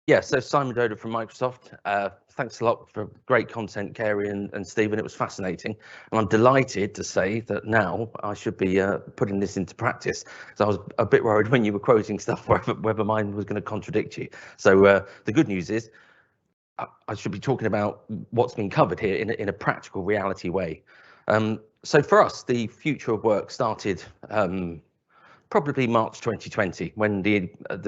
Yeah, so Simon Doderer from Microsoft. Thanks a lot for great content, Kerry and Stephen. It was fascinating. And I'm delighted to say that now I should be putting this into practice. So I was a bit worried when you were quoting stuff whether mine was going to contradict you. So the good news is I should be talking about what's been covered here in a practical reality way. So for us, the future of work started probably March 2020, when the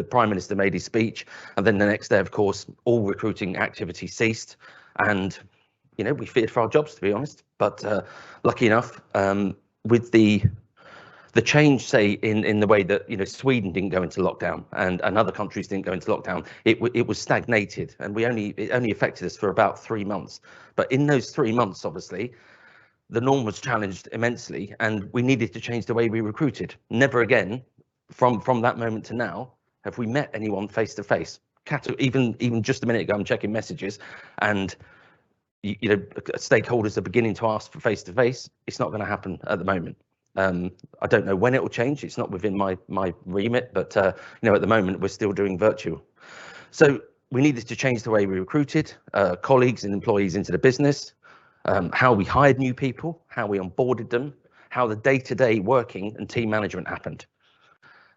Prime Minister made his speech, and then the next day, of course, all recruiting activity ceased, and we feared for our jobs, to be honest. But lucky enough, with the change, say in the way that Sweden didn't go into lockdown and other countries didn't go into lockdown, it was stagnated, and it only affected us for about 3 months. But in those 3 months, obviously, the norm was challenged immensely, and we needed to change the way we recruited. Never again, from that moment to now, have we met anyone face to face. Even just a minute ago, I'm checking messages, and stakeholders are beginning to ask for face to face. It's not going to happen at the moment. I don't know when it will change. It's not within my remit, but at the moment we're still doing virtual. So we needed to change the way we recruited colleagues and employees into the business. How we hired new people, how we onboarded them, how the day-to-day working and team management happened.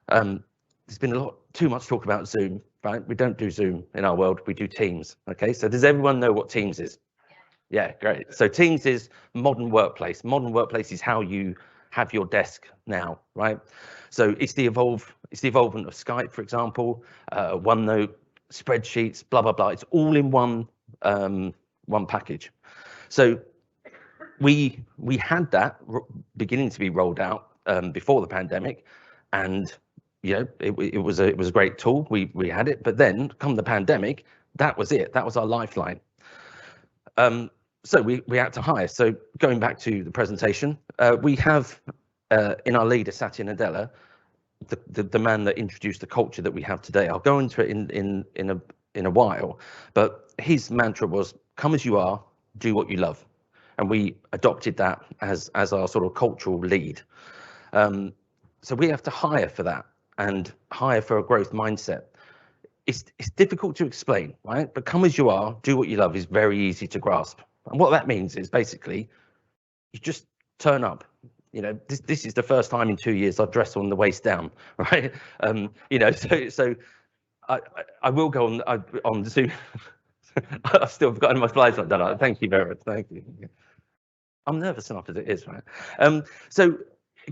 There's been too much talk about Zoom, right? We don't do Zoom in our world, we do Teams, okay? So does everyone know what Teams is? Yeah, great. So Teams is modern workplace. Modern workplace is how you have your desk now, right? So it's the evolvement of Skype, for example, OneNote, spreadsheets, blah, blah, blah. It's all in one package. So we had that beginning to be rolled out before the pandemic, and it was a great tool. We had it, but then come the pandemic, that was it. That was our lifeline. So we had to hire. So going back to the presentation, we have in our leader Satya Nadella, the man that introduced the culture that we have today. I'll go into it in a while, but his mantra was, "Come as you are, do what you love," and we adopted that as our sort of cultural lead. So we have to hire for that and hire for a growth mindset. It's difficult to explain, right? But come as you are, do what you love is very easy to grasp. And what that means is basically you just turn up. This is the first time in 2 years I've dressed on the waist down, right? So I will go on Zoom. I've still forgotten my slides not done. Thank you very much. Thank you. I'm nervous enough as it is, right? So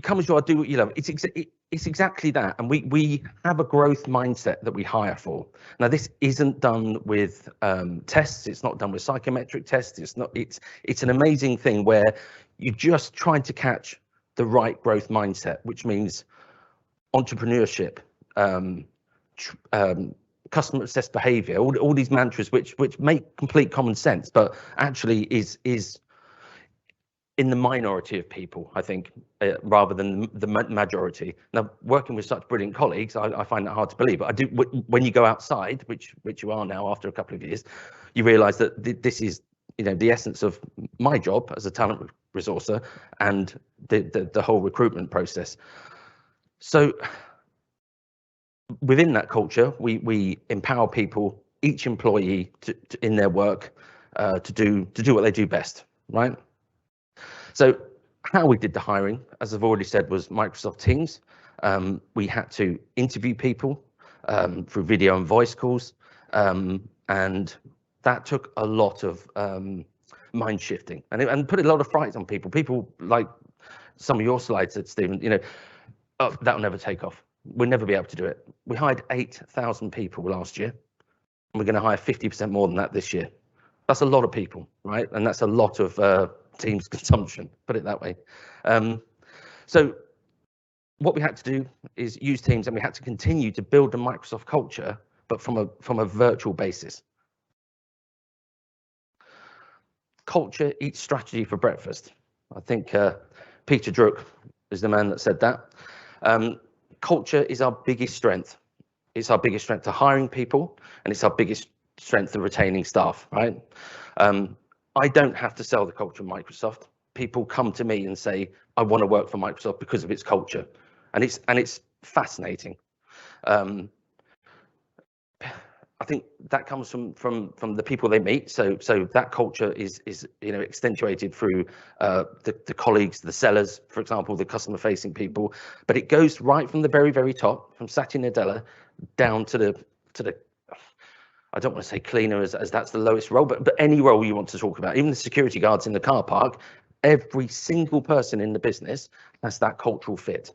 come as you are, do what you love. It's exactly that, and we have a growth mindset that we hire for. Now, this isn't done with tests. It's not done with psychometric tests. It's an amazing thing where you're just trying to catch the right growth mindset, which means entrepreneurship, customer obsessed behavior, all these mantras which make complete common sense, but actually is in the minority of people, I think, rather than the majority. Now, working with such brilliant colleagues, I find that hard to believe. But I do. When you go outside, which you are now after a couple of years, you realise that this is the essence of my job as a talent resourcer and the whole recruitment process. So within that culture, we empower people, each employee, to in their work to do what they do best, right? So how we did the hiring, as I've already said, was Microsoft Teams. We had to interview people through video and voice calls, and that took a lot of mind shifting and put a lot of fright on people. People, like some of your slides said, Stephen, oh, that'll never take off. We'll never be able to do it. We hired 8,000 people last year, and we're going to hire 50% more than that this year. That's a lot of people, right? And that's a lot of Teams consumption, put it that way. So what we had to do is use Teams, and we had to continue to build the Microsoft culture, but from a virtual basis. Culture eats strategy for breakfast. I think Peter Druck is the man that said that. Culture is our biggest strength. It's our biggest strength to hiring people, and it's our biggest strength to retaining staff, right? I don't have to sell the culture of Microsoft. People come to me and say, I want to work for Microsoft because of its culture. And it's fascinating. I think that comes from the people they meet. So that culture is accentuated through the colleagues, the sellers, for example, the customer facing people. But it goes right from the very top, from Satya Nadella, down to the I don't want to say cleaner as that's the lowest role, but any role you want to talk about, even the security guards in the car park. Every single person in the business has that cultural fit.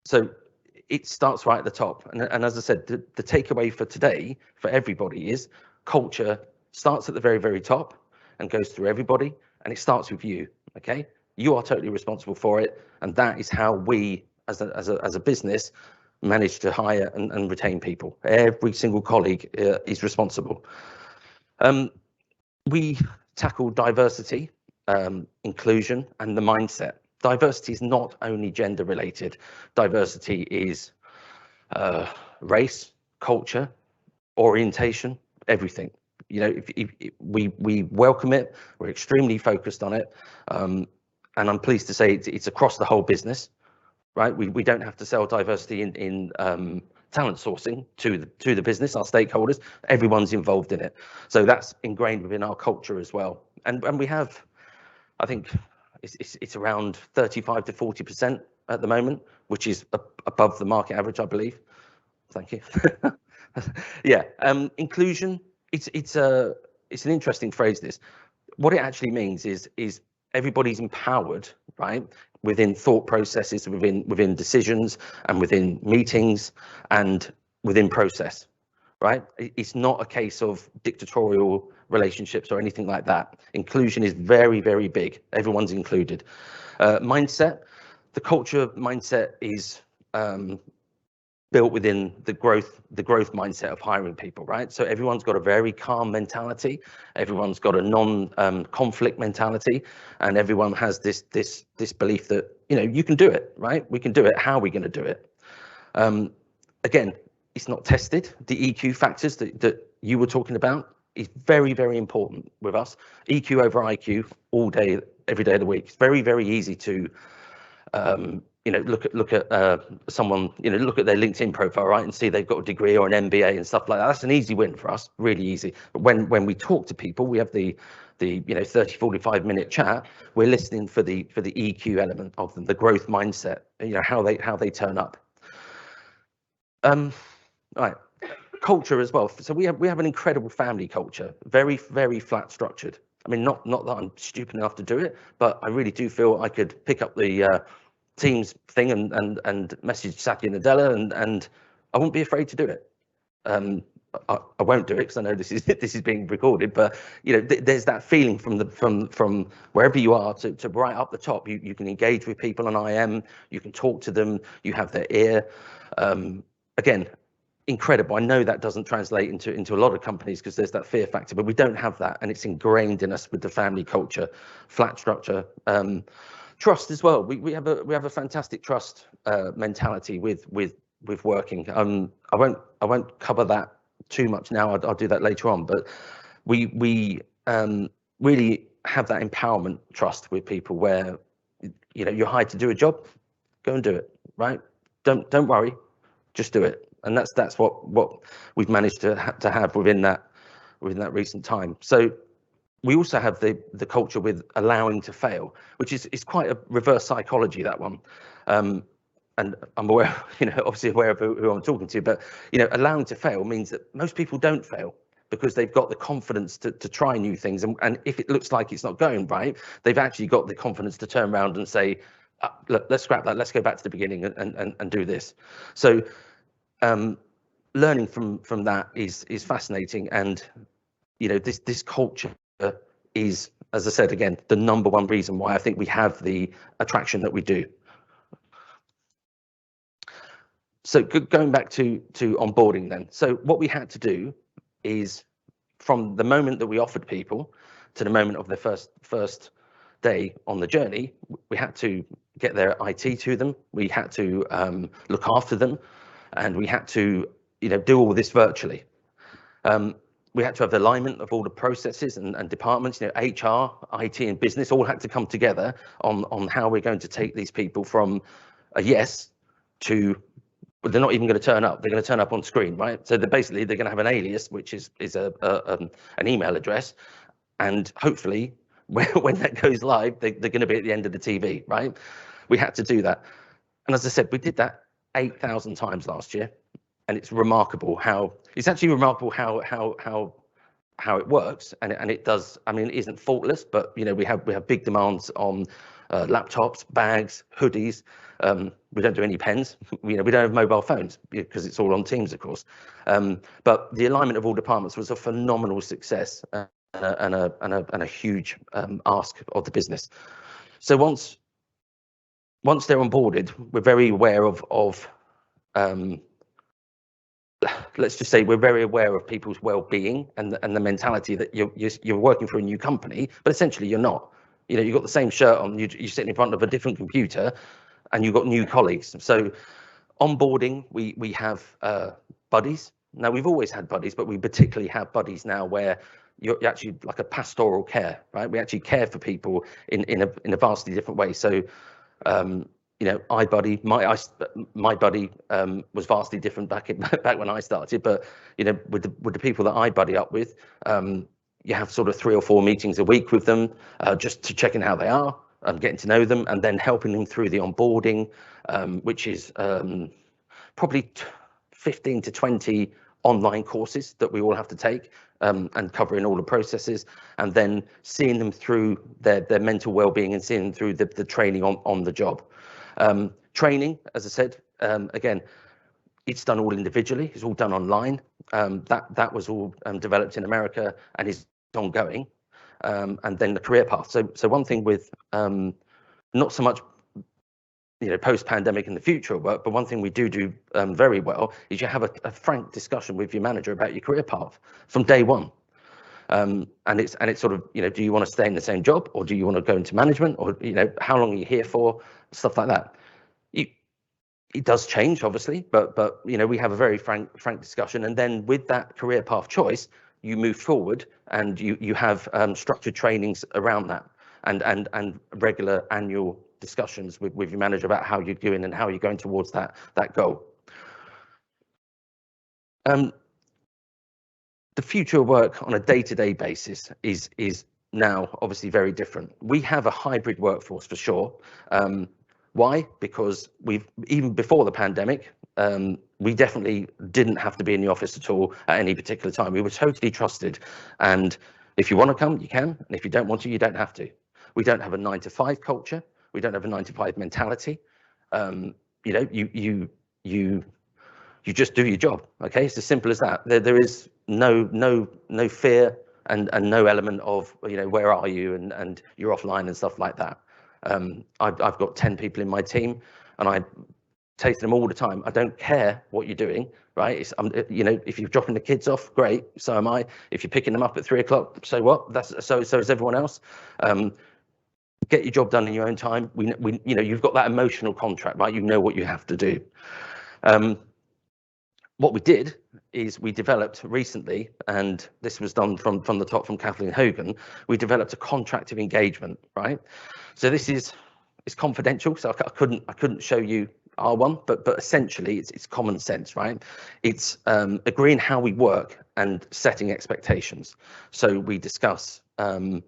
So it starts right at the top. And as I said, the takeaway for today, for everybody, is culture starts at the very top and goes through everybody, and it starts with you, okay? You are totally responsible for it, and that is how we, as a business, manage to hire and retain people. Every single colleague is responsible. We tackle diversity, inclusion, and the mindset. Diversity is not only gender related. Diversity is race, culture, orientation, everything. You know, if we welcome it. We're extremely focused on it, and I'm pleased to say it's across the whole business. Right, we don't have to sell diversity in talent sourcing to the business, our stakeholders. Everyone's involved in it, so that's ingrained within our culture as well. And we have, I think, it's around 35 to 40% at the moment, which is above the market average, I believe. Thank you. Yeah, inclusion. It's an interesting phrase. This, what it actually means is everybody's empowered, right, within thought processes, within decisions, and within meetings, and within process, right? It's not a case of dictatorial relationships or anything like that. Inclusion is very big. Everyone's included. Mindset, the culture mindset is built within the growth mindset of hiring people, right? So everyone's got a very calm mentality, everyone's got a non-conflict mentality, and everyone has this belief that, you know, you can do it, right? We can do it. How are we going to do it? Again, it's not tested. The EQ factors that you were talking about is very important with us. EQ over IQ all day, every day of the week. It's very easy to you know, look at someone, you know, look at their LinkedIn profile, right, and see they've got a degree or an MBA and stuff like that. That's an easy win for us, really easy. But when we talk to people, we have the you know, 30-45 minute chat. We're listening for the EQ element of them, the growth mindset, you know, how they turn up. Right, culture as well. So we have an incredible family culture, very flat structured. I mean, not that I'm stupid enough to do it, but I really do feel I could pick up the Teams thing and message Satya Nadella and I won't be afraid to do it. I won't do it because I know this is being recorded, but you know, there's that feeling from wherever you are to right up the top. You can engage with people on IM, you can talk to them, you have their ear. Again, incredible. I know that doesn't translate into a lot of companies because there's that fear factor, but we don't have that, and it's ingrained in us with the family culture, flat structure. Trust as well. We have a fantastic trust mentality with working. I won't cover that too much now. I'll do that later on. But we really have that empowerment trust with people where, you know, you're hired to do a job, go and do it. Right? Don't worry, just do it. And that's what we've managed to have within that recent time. So we also have the culture with allowing to fail, which is quite a reverse psychology, that one. And I'm aware, you know, obviously aware of who I'm talking to, but you know, allowing to fail means that most people don't fail because they've got the confidence to try new things, and if it looks like it's not going right, they've actually got the confidence to turn around and say, look, let's scrap that, let's go back to the beginning and do this. So learning from that is fascinating, and you know, this culture is, as I said again, the #1 reason why I think we have the attraction that we do. So going back to onboarding then. So what we had to do is, from the moment that we offered people to the moment of their first day on the journey, we had to get their IT to them, we had to look after them, and we had to, you know, do all this virtually. We had to have the alignment of all the processes and departments, you know, HR, IT, and business all had to come together on how we're going to take these people from a yes to but they're not even going to turn up. They're going to turn up on screen, right? So they're going to have an alias, which is an email address, and hopefully when that goes live, they're going to be at the end of the TV, right? We had to do that, and as I said, we did that 8,000 times last year, and it's remarkable how how it works, and it does. I mean, it isn't faultless, but you know, we have big demands on laptops, bags, hoodies. We don't do any pens. You know, we don't have mobile phones because it's all on Teams, of course. But the alignment of all departments was a phenomenal success and a huge ask of the business. So once they're onboarded, we're very aware of let's just say we're very aware of people's well-being and the mentality that you're working for a new company, but essentially you're not. You know, you've got the same shirt on, you're sitting in front of a different computer, and you've got new colleagues. So onboarding, we have buddies. Now, we've always had buddies, but we particularly have buddies now where you're actually like a pastoral care, right? We actually care for people in a vastly different way. So you know, my buddy was vastly different back when I started, but you know, with the people that I buddy up with, you have sort of 3 or 4 meetings a week with them, just to check in how they are, getting to know them, and then helping them through the onboarding, which is probably 15 to 20 online courses that we all have to take, and covering all the processes, and then seeing them through their mental well-being and seeing them through the training on the job. Training, as I said, again, it's done all individually. It's all done online. That was all developed in America and is ongoing. And then the career path. So one thing with not so much, you know, post-pandemic in the future of work, but one thing we do very well is you have a frank discussion with your manager about your career path from day one. And it's sort of, you know, do you want to stay in the same job, or do you want to go into management, or, you know, how long are you here for, stuff like that. It does change, obviously, but you know, we have a very frank discussion, and then with that career path choice, you move forward, and you have structured trainings around that, and regular annual discussions with your manager about how you're doing and how you're going towards that goal. The future of work on a day-to-day basis is now obviously very different. We have a hybrid workforce for sure. Why? Because even before the pandemic, we definitely didn't have to be in the office at all at any particular time. We were totally trusted, and if you want to come, you can, and if you don't want to, you don't have to. We don't have a 9-to-5 culture. We don't have a 9-to-5 mentality. You know, you just do your job. Okay, it's as simple as that. There is no fear and no element of, you know, where are you and you're offline and stuff like that. I've got 10 people in my team, and I say to them all the time, I don't care what you're doing, right? You know, if you're dropping the kids off, great, so am I. If you're picking them up at 3 o'clock, so what? So is everyone else. Get your job done in your own time. We you know, you've got that emotional contract, right? You know what you have to do. What we did is we developed recently, and this was done from the top from Kathleen Hogan, we developed a contract of engagement, right? So this is, it's confidential, so I couldn't show you our one, but essentially it's common sense, right? It's agreeing how we work and setting expectations. So we discuss the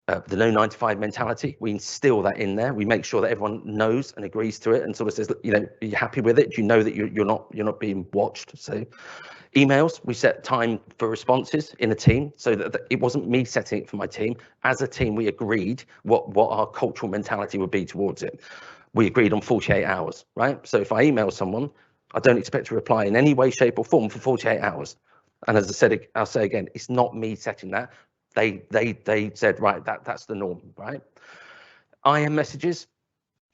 no 9-to-5 mentality. We instill that in there. We make sure that everyone knows and agrees to it, and sort of says, you know, are you happy with it? Do you know that you're not being watched? So emails, we set time for responses in a team, so that it wasn't me setting it for my team. As a team, we agreed what our cultural mentality would be towards it. We agreed on 48 hours, right? So if I email someone, I don't expect to reply in any way, shape or form for 48 hours. And as I said, I'll say again, it's not me setting that. They said, right, that's the norm, right? IM messages,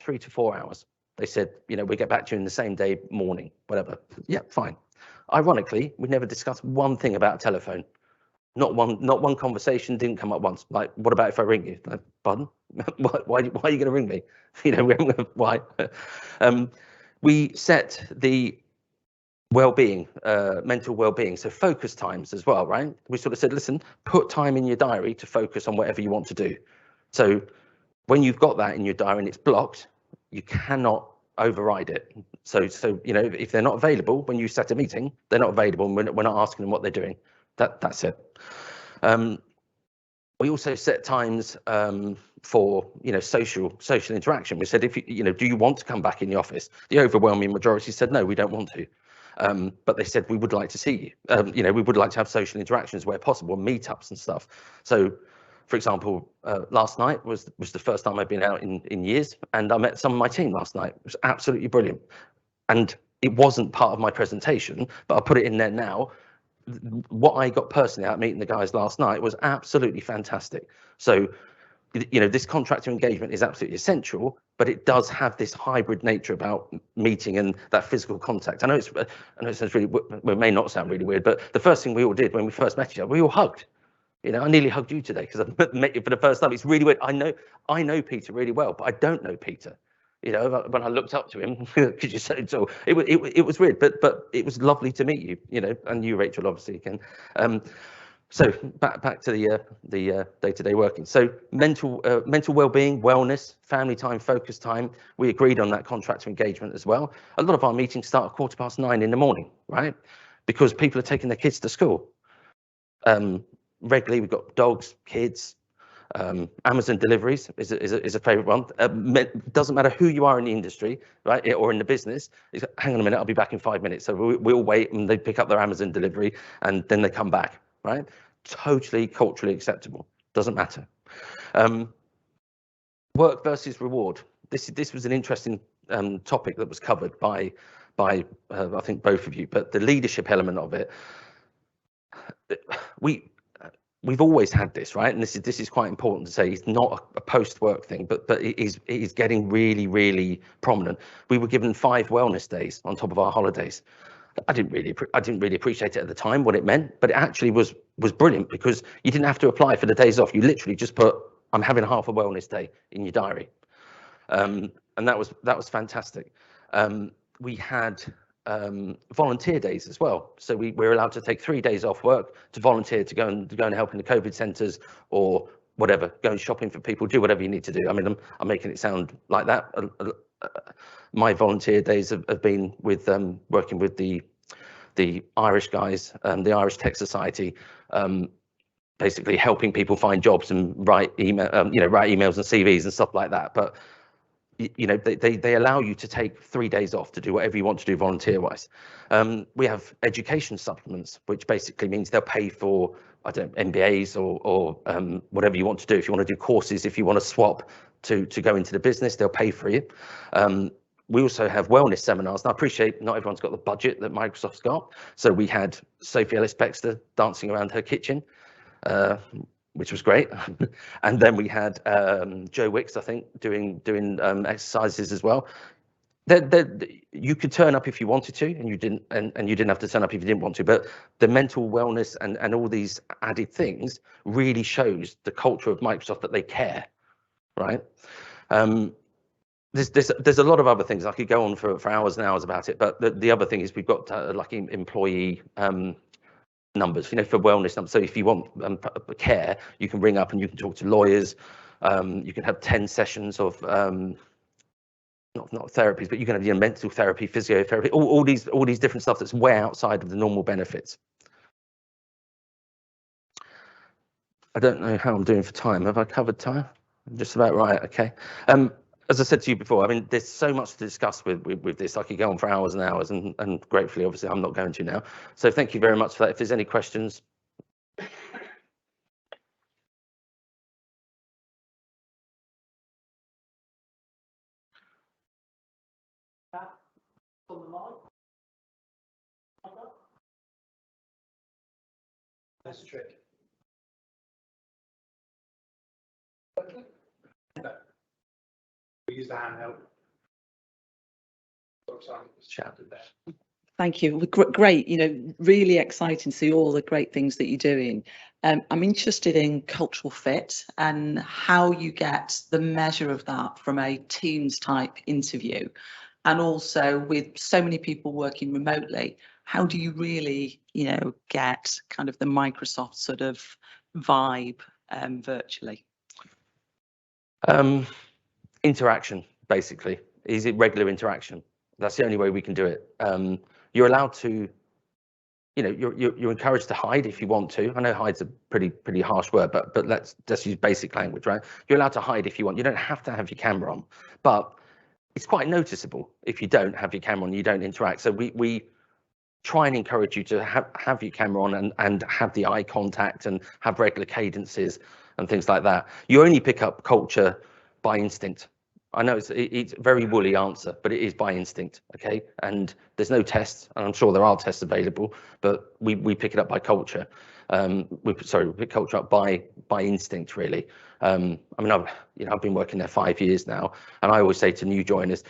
3 to 4 hours. They said, you know, we get back to you in the same day, morning, whatever. Yeah, fine. Ironically, we never discussed one thing about a telephone. Not one conversation didn't come up once. Like, what about if I ring you? Like, pardon? Why are you going to ring me? You know, why? We set the well-being, mental well-being, so focus times as well, right? We sort of said, listen, put time in your diary to focus on whatever you want to do. So when you've got that in your diary and it's blocked, you cannot override it. So you know, if they're not available when you set a meeting, they're not available, and we're not asking them what they're doing. That's it. We also set times for, you know, social interaction. We said, if you know, do you want to come back in the office? The overwhelming majority said no, we don't want to. But they said we would like to see you. You know, we would like to have social interactions where possible, meetups and stuff. So, for example, last night was the first time I've been out in years, and I met some of my team last night. It was absolutely brilliant, and it wasn't part of my presentation, but I'll put it in there now. What I got personally out of meeting the guys last night was absolutely fantastic. So, you know, this contractor engagement is absolutely essential, but it does have this hybrid nature about meeting and that physical contact. I know it sounds really, well, it may not sound really weird, but the first thing we all did when we first met each other, we all hugged. You know, I nearly hugged you today because I've met you for the first time. It's really weird. I know Peter really well, but I don't know Peter. You know, when I looked up to him, because you're so tall, it was weird, but it was lovely to meet you. You know, and you, Rachel, obviously can. So back to the day-to-day working. So mental well-being, wellness, family time, focus time. We agreed on that contractor engagement as well. A lot of our meetings start at 9:15 in the morning, right? Because people are taking their kids to school. Regularly, we've got dogs, kids. Amazon deliveries is a favorite one. Doesn't matter who you are in the industry, right, or in the business. Hang on a minute, I'll be back in 5 minutes. So we'll wait, and they pick up their Amazon delivery, and then they come back, right? Totally culturally acceptable. Doesn't matter. Work versus reward. This was an interesting topic that was covered by I think both of you, but the leadership element of it. We've always had this, right? And this is quite important to say. It's not a post-work thing, but it is getting really, really prominent. We were given 5 wellness days on top of our holidays. I didn't really appreciate it at the time what it meant, but it actually was brilliant because you didn't have to apply for the days off. You literally just put, I'm having half a wellness day in your diary, and that was fantastic. We had volunteer days as well. So we're allowed to take 3 days off work to volunteer to go and help in the COVID centres or whatever, go shopping for people, do whatever you need to do. I mean, I'm making it sound like that. My volunteer days have been with working with the Irish guys, the Irish Tech Society, basically helping people find jobs and write emails and CVs and stuff like that. But you know, they allow you to take 3 days off to do whatever you want to do volunteer-wise. We have education supplements, which basically means they'll pay for, I don't know, MBAs or whatever you want to do. If you want to do courses, if you want to swap to go into the business, they'll pay for you. We also have wellness seminars, and I appreciate not everyone's got the budget that Microsoft's got. So we had Sophie Ellis-Bextor dancing around her kitchen, which was great. And then we had Joe Wicks, I think, doing exercises as well. You could turn up if you wanted to, and you didn't have to turn up if you didn't want to. But the mental wellness and all these added things really shows the culture of Microsoft that they care, right? There's a lot of other things. I could go on for hours and hours about it. But the other thing is we've got like employee numbers, you know, for wellness numbers. So if you want care, you can ring up and you can talk to lawyers. You can have 10 sessions of not therapies, but you can have mental therapy, physiotherapy, all these different stuff that's way outside of the normal benefits. I don't know how I'm doing for time. Have I covered time? I'm just about right. Okay. As I said to you before, I mean, there's so much to discuss with this. I could go on for hours and hours, and gratefully, obviously, I'm not going to now. So thank you very much for that. If there's any questions. That's a trick. We use the handheld. Shouted there. Thank you. Great, you know, really exciting to see all the great things that you're doing. I'm interested in cultural fit and how you get the measure of that from a Teams type interview. And also with so many people working remotely, how do you really, you know, get kind of the Microsoft sort of vibe virtually? Interaction, basically. is it regular interaction. That's the only way we can do it. You're allowed to, you're encouraged to hide if you want to. I know hide's a pretty harsh word, but let's just use basic language, right? You're allowed to hide if you want. You don't have to have your camera on, but it's quite noticeable if you don't have your camera on, you don't interact. So we try and encourage you to have your camera on and have the eye contact and have regular cadences and things like that. You only pick up culture by instinct. I know it's a very woolly answer, but it is by instinct, okay? And there's no tests, and I'm sure there are tests available, but we pick it up by culture. We pick culture up by instinct, really. I mean, I've been working there 5 years now, and I always say to new joiners,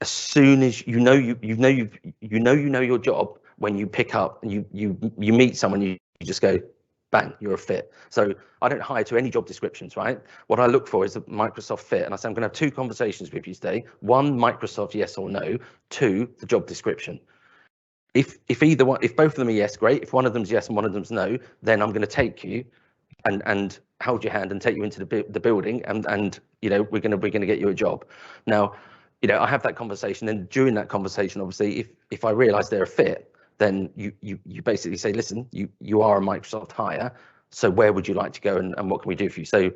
as soon as you know your job, when you pick up and you meet someone, you just go, bang, you're a fit. So I don't hire to any job descriptions, right? What I look for is a Microsoft fit, and I say I'm going to have 2 conversations with you today. 1, Microsoft yes or no. 2, the job description. If both of them are yes, great. If one of them's yes and one of them's no, then I'm going to take you and hold your hand and take you into the building, and we're going to get you a job. Now, I have that conversation, and during that conversation, obviously, if I realise they're a fit, then you basically say, listen, you are a Microsoft hire, so where would you like to go, and what can we do for you? So,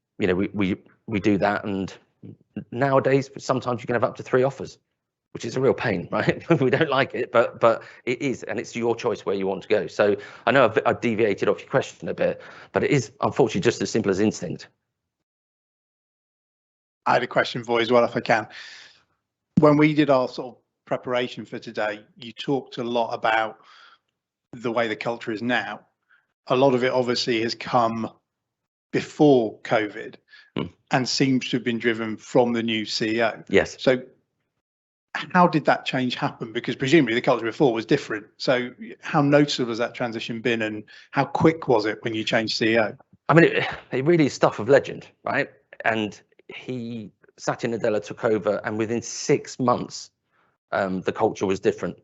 we do that, and nowadays sometimes you can have up to 3 offers, which is a real pain, right? We don't like it, but it is, and it's your choice where you want to go. So I know I've deviated off your question a bit, but it is unfortunately just as simple as instinct. I had a question for you as well, if I can. When we did our sort of preparation for today, you talked a lot about the way the culture is now. A lot of it obviously has come before COVID and seems to have been driven from the new CEO. Yes. So how did that change happen? Because presumably the culture before was different. So how noticeable has that transition been, and how quick was it when you changed CEO? I mean, it really is stuff of legend, right? And Satya Nadella took over, and within 6 months, the culture was different.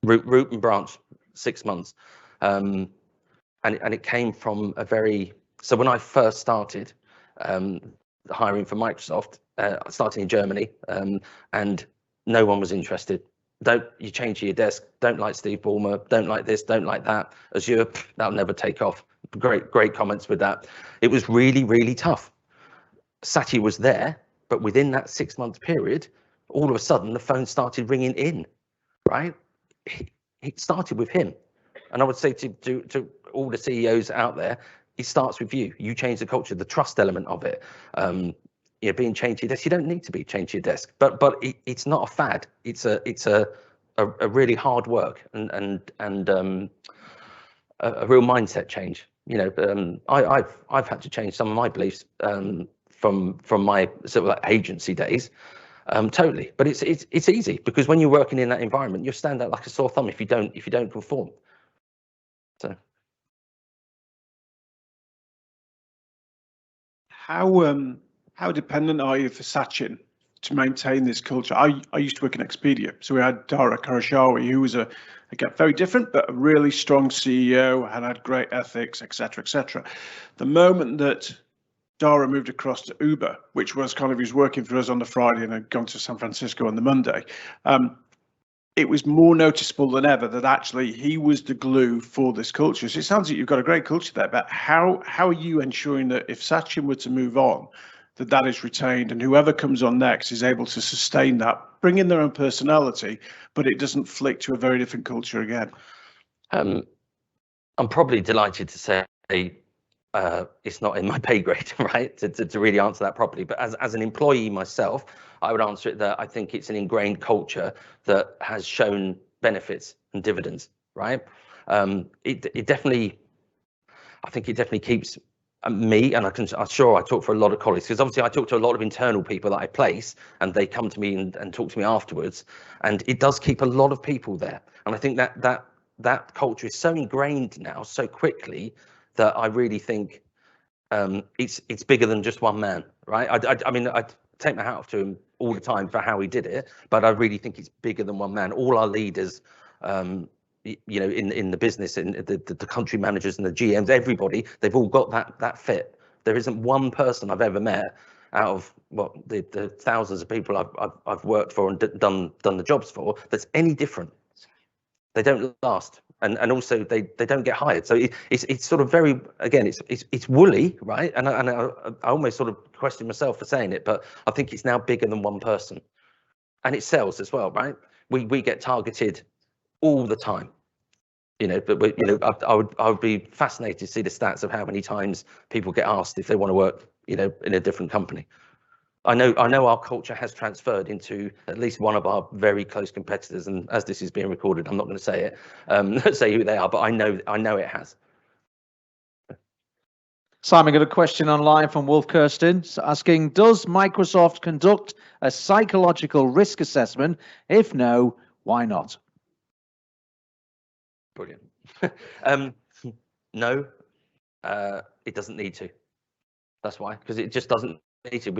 Root and branch, 6 months. And it came from so when I first started hiring for Microsoft, starting in Germany, and no one was interested. You change your desk, don't like Steve Ballmer, don't like this, don't like that. Azure, that'll never take off. Great comments with that. It was really, really tough. Satya was there, but within that 6-month period, all of a sudden the phone started ringing in, right? It started with him. And I would say to all the CEOs out there, it starts with you. You change the culture, the trust element of it. Being chained to your desk, you don't need to be chained to your desk, but it's not a fad. It's a really hard work and a real mindset change. I've had to change some of my beliefs from my sort of like agency days, totally. But it's easy, because when you're working in that environment, you stand out like a sore thumb if you don't conform. So how dependent are you for Sachin to maintain this culture? I used to work in Expedia, so we had Dara Karashawi, who was again very different, but a really strong CEO and had great ethics, etc., etc. The moment that Dara moved across to Uber, which was kind of, he was working for us on the Friday and had gone to San Francisco on the Monday, it was more noticeable than ever that actually he was the glue for this culture. So it sounds like you've got a great culture there, but how are you ensuring that if Sachin were to move on, that is retained, and whoever comes on next is able to sustain that, bring in their own personality, but it doesn't flick to a very different culture again? I'm probably delighted to say it's not in my pay grade, right, to really answer that properly. But as an employee myself, I would answer it that I think it's an ingrained culture that has shown benefits and dividends, right? It definitely keeps me, and I'm sure I talk for a lot of colleagues, because obviously I talk to a lot of internal people that I place, and they come to me and talk to me afterwards, and it does keep a lot of people there. And I think that culture is so ingrained now so quickly that I really think it's bigger than just one man, right? I mean, I take my hat off to him all the time for how he did it, but I really think it's bigger than one man. All our leaders, in the business, in the country managers and the GMs, everybody, they've all got that fit. There isn't one person I've ever met out of what the thousands of people I've worked for and done the jobs for that's any different. They don't last, and also they don't get hired. So it's sort of very, again, it's woolly, right? And I almost sort of question myself for saying it, but I think it's now bigger than one person, and it sells as well, right? We get targeted all the time, you know. But you know, I would be fascinated to see the stats of how many times people get asked if they want to work, you know, in a different company. I know our culture has transferred into at least one of our very close competitors, and as this is being recorded, I'm not going to say it, say who they are, but I know it has. Simon, got a question online from Wolf Kirsten asking, does Microsoft conduct a psychological risk assessment? If no, why not? Brilliant. No, it doesn't need to. That's why, because it just doesn't.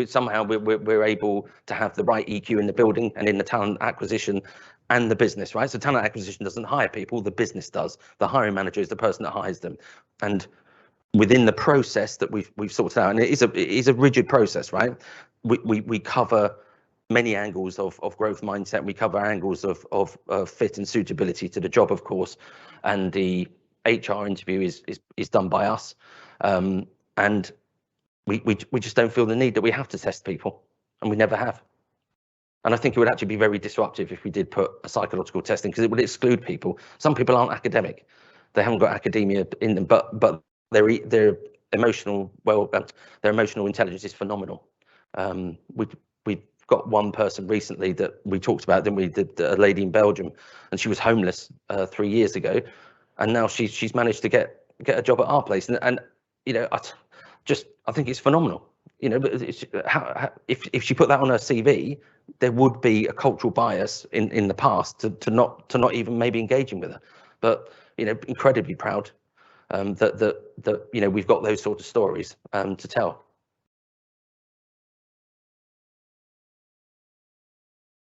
Somehow we're able to have the right EQ in the building and in the talent acquisition and the business, right? So talent acquisition doesn't hire people, the business does. The hiring manager is the person that hires them. And within the process that we've sorted out, and it is a rigid process, right? We cover many angles of growth mindset. We cover angles of fit and suitability to the job, of course, and the HR interview is done by us. And we just don't feel the need that we have to test people, and we never have. And I think it would actually be very disruptive if we did put a psychological testing, because it would exclude people. Some people aren't academic; they haven't got academia in them, but their emotional their emotional intelligence is phenomenal. We've got one person recently that we talked about. Then we did a lady in Belgium, and she was homeless 3 years ago, and now she's managed to get a job at our place, and you know, I think it's phenomenal, you know. But if she put that on her CV, there would be a cultural bias in the past to not even maybe engaging with her. But you know, incredibly proud that you know, we've got those sort of stories to tell.